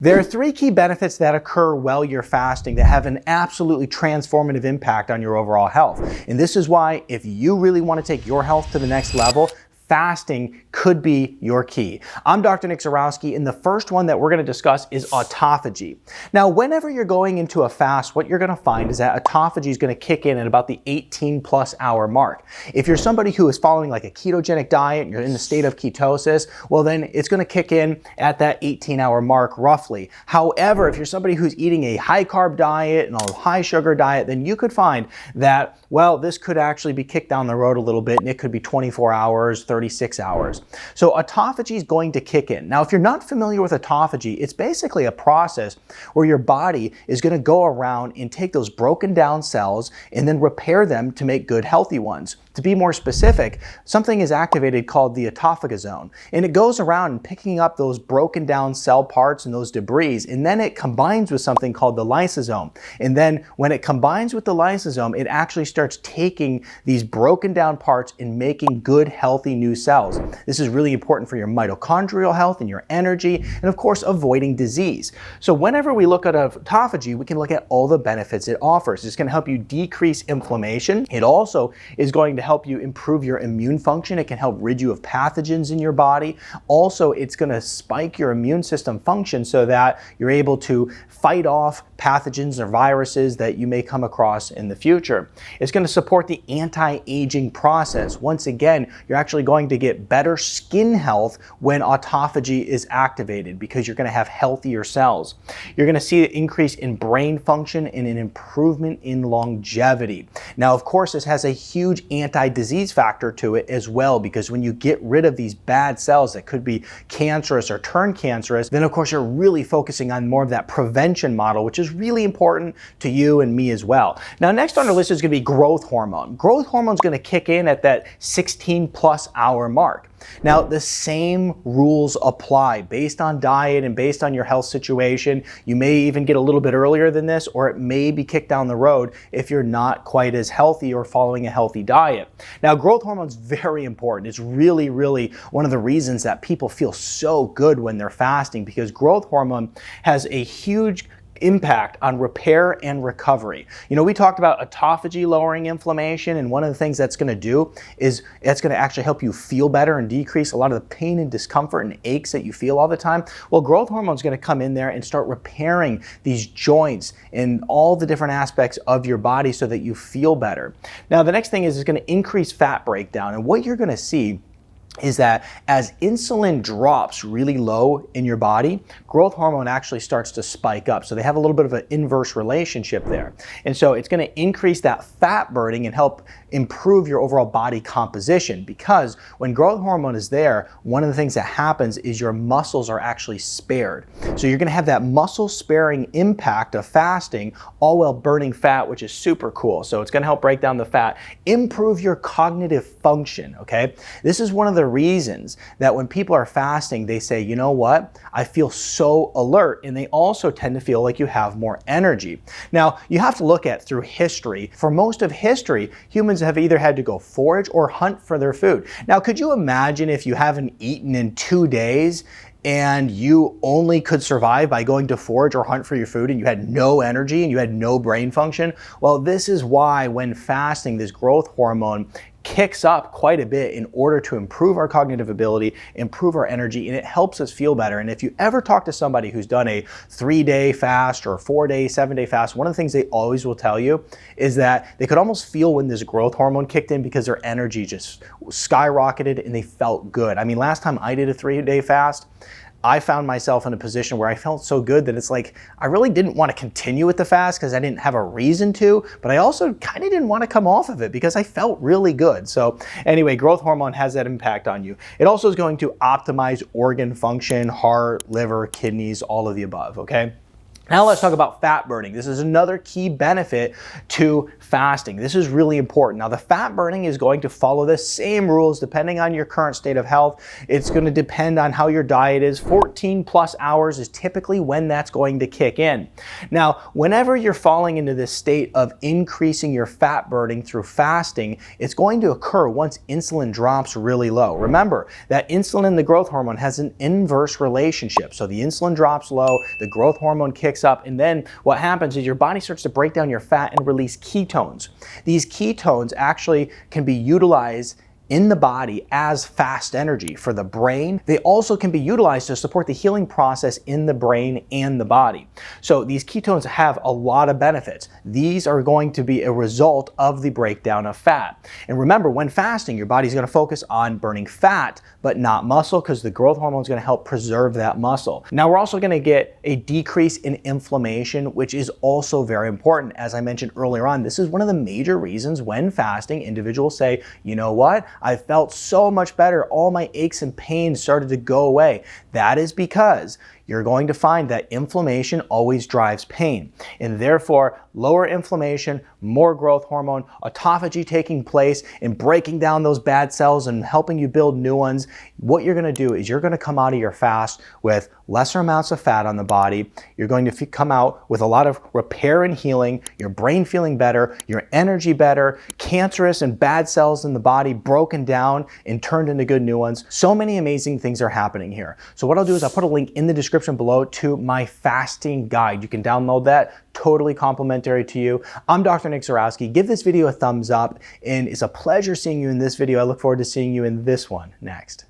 There are three key benefits that occur while you're fasting that have an absolutely transformative impact on your overall health. And this is why, if you really want to take your health to the next level, fasting could be your key. I'm Dr. Nick Zyrowski, and the first one that we're going to discuss is autophagy. Now, whenever you're going into a fast, what you're going to find is that autophagy is going to kick in at about the 18+ hour mark. If you're somebody who is following like a ketogenic diet, and you're in the state of ketosis, well then it's going to kick in at that 18-hour mark roughly. However, if you're somebody who's eating a high carb diet and a high sugar diet, then you could find that, well, this could actually be kicked down the road a little bit, and it could be 24 hours, 36 hours. So autophagy is going to kick in. Now, if you're not familiar with autophagy, it's basically a process where your body is going to go around and take those broken down cells and then repair them to make good, healthy ones. To be more specific, something is activated called the autophagy zone, and it goes around and picking up those broken down cell parts and those debris, and then it combines with something called the lysosome. And then when it combines with the lysosome, it actually starts taking these broken down parts and making good, healthy new cells. This is really important for your mitochondrial health and your energy, and of course, avoiding disease. So whenever we look at autophagy, we can look at all the benefits it offers. It's going to help you decrease inflammation. It also is going to help you improve your immune function. It can help rid you of pathogens in your body. Also, it's going to spike your immune system function so that you're able to fight off pathogens or viruses that you may come across in the future. It's going to support the anti-aging process. Once again, you're actually going to get better skin health when autophagy is activated because you're going to have healthier cells. You're going to see an increase in brain function and an improvement in longevity. Now, of course, this has a huge anti-disease factor to it as well, because when you get rid of these bad cells that could be cancerous or turn cancerous, then of course you're really focusing on more of that prevention model, which is really important to you and me as well. Now, next on our list is going to be growth hormone. Growth hormone is going to kick in at that 16+ hour mark. Now, the same rules apply based on diet and based on your health situation. You may even get a little bit earlier than this, or it may be kicked down the road if you're not quite as healthy or following a healthy diet. Now, growth hormone is very important. It's really, really one of the reasons that people feel so good when they're fasting, because growth hormone has a huge impact on repair and recovery. You know, we talked about autophagy lowering inflammation, and one of the things that's going to do is it's going to actually help you feel better and decrease a lot of the pain and discomfort and aches that you feel all the time. Well, growth hormone is going to come in there and start repairing these joints and all the different aspects of your body so that you feel better. Now, the next thing is it's going to increase fat breakdown, and what you're going to see is that as insulin drops really low in your body, growth hormone actually starts to spike up. So they have a little bit of an inverse relationship there. And so it's going to increase that fat burning and help improve your overall body composition, because when growth hormone is there, one of the things that happens is your muscles are actually spared. So you're going to have that muscle sparing impact of fasting, all while burning fat, which is super cool. So it's going to help break down the fat, improve your cognitive function, okay? This is one of the reasons that when people are fasting, they say, you know what, I feel so alert, and they also tend to feel like you have more energy. Now, you have to look at through history. For most of history, humans have either had to go forage or hunt for their food. Now, could you imagine if you haven't eaten in 2 days and you only could survive by going to forage or hunt for your food, and you had no energy and you had no brain function? Well, this is why when fasting, this growth hormone kicks up quite a bit in order to improve our cognitive ability, improve our energy, and it helps us feel better. And if you ever talk to somebody who's done a 3-day fast or a 4-day, 7-day fast, one of the things they always will tell you is that they could almost feel when this growth hormone kicked in because their energy just skyrocketed and they felt good. I mean, last time I did a 3-day fast, I found myself in a position where I felt so good that it's like I really didn't want to continue with the fast because I didn't have a reason to, but I also kind of didn't want to come off of it because I felt really good. So anyway, growth hormone has that impact on you. It also is going to optimize organ function, heart, liver, kidneys, all of the above, okay? Now let's talk about fat burning. This is another key benefit to fasting. This is really important. Now the fat burning is going to follow the same rules depending on your current state of health. It's going to depend on how your diet is. 14 plus hours is typically when that's going to kick in. Now, whenever you're falling into this state of increasing your fat burning through fasting, it's going to occur once insulin drops really low. Remember that insulin, the growth hormone, has an inverse relationship. So the insulin drops low, the growth hormone kicks up, and then what happens is your body starts to break down your fat and release ketones. These ketones actually can be utilized in the body as fast energy for the brain. They also can be utilized to support the healing process in the brain and the body. So these ketones have a lot of benefits. These are going to be a result of the breakdown of fat. And remember, when fasting, your body's going to focus on burning fat, but not muscle, because the growth hormone is going to help preserve that muscle. Now we're also going to get a decrease in inflammation, which is also very important. As I mentioned earlier on, this is one of the major reasons when fasting, individuals say, you know what? I felt so much better. All my aches and pains started to go away. That is because you're going to find that inflammation always drives pain. And therefore, lower inflammation, more growth hormone, autophagy taking place and breaking down those bad cells and helping you build new ones. What you're gonna do is you're gonna come out of your fast with lesser amounts of fat on the body. You're going to come out with a lot of repair and healing, your brain feeling better, your energy better, cancerous and bad cells in the body broken down and turned into good new ones. So many amazing things are happening here. So what I'll do is I'll put a link in the description below to my fasting guide. You can download that, totally complimentary to you. I'm Dr. Nick Zyrowski. Give this video a thumbs up, and it's a pleasure seeing you in this video. I look forward to seeing you in this one next.